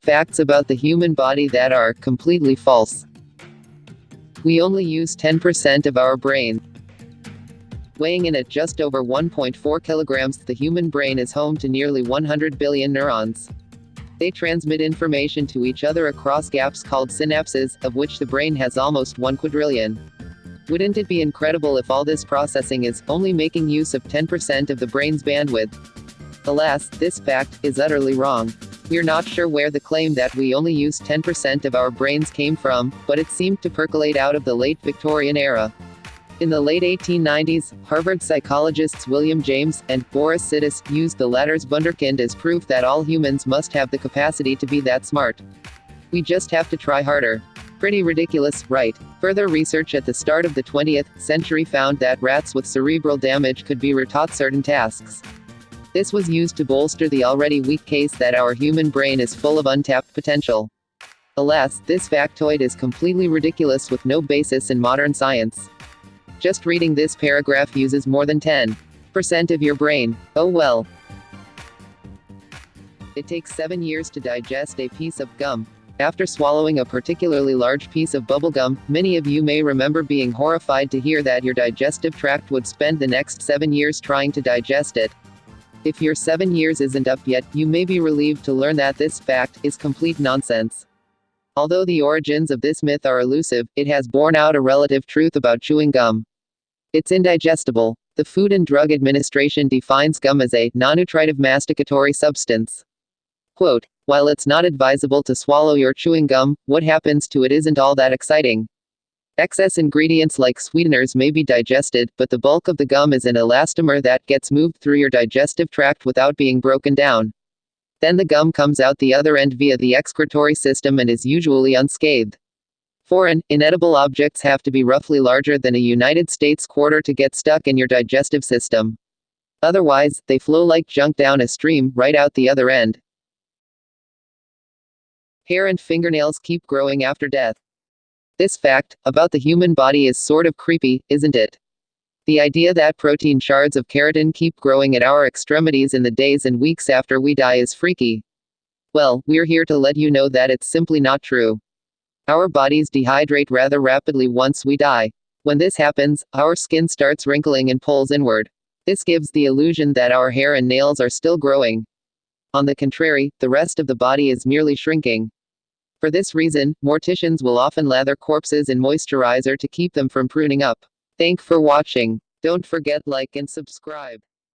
Facts about the human body that are completely false. We only use 10% of our brain. Weighing in at just over 1.4 kilograms, the human brain is home to nearly 100 billion neurons. They transmit information to each other across gaps called synapses, of which the brain has almost 1 quadrillion. Wouldn't it be incredible if all this processing is only making use of 10% of the brain's bandwidth? Alas, this fact is utterly wrong. We're not sure where the claim that we only use 10% of our brains came from, but it seemed to percolate out of the late Victorian era. In the late 1890s, Harvard psychologists William James and Boris Sidis used the latter's wunderkind as proof that all humans must have the capacity to be that smart. We just have to try harder. Pretty ridiculous, right? Further research at the start of the 20th century found that rats with cerebral damage could be retaught certain tasks. This was used to bolster the already weak case that our human brain is full of untapped potential. Alas, this factoid is completely ridiculous with no basis in modern science. Just reading this paragraph uses more than 10% of your brain. Oh well. It takes 7 years to digest a piece of gum. After swallowing a particularly large piece of bubblegum, many of you may remember being horrified to hear that your digestive tract would spend the next 7 years trying to digest it. If your 7 years isn't up yet, you may be relieved to learn that this fact is complete nonsense. Although the origins of this myth are elusive, it has borne out a relative truth about chewing gum. It's indigestible. The Food and Drug Administration defines gum as a non-nutritive masticatory substance. Quote, while it's not advisable to swallow your chewing gum, what happens to it isn't all that exciting. Excess ingredients like sweeteners may be digested, but the bulk of the gum is an elastomer that gets moved through your digestive tract without being broken down. Then the gum comes out the other end via the excretory system and is usually unscathed. Foreign, inedible objects have to be roughly larger than a United States quarter to get stuck in your digestive system. Otherwise, they flow like junk down a stream, right out the other end. Hair and fingernails keep growing after death. This fact about the human body is sort of creepy, isn't it? The idea that protein shards of keratin keep growing at our extremities in the days and weeks after we die is freaky. Well, we're here to let you know that it's simply not true. Our bodies dehydrate rather rapidly once we die. When this happens, our skin starts wrinkling and pulls inward. This gives the illusion that our hair and nails are still growing. On the contrary, the rest of the body is merely shrinking. For this reason, morticians will often lather corpses in moisturizer to keep them from pruning up. Thanks for watching. Don't forget like and subscribe.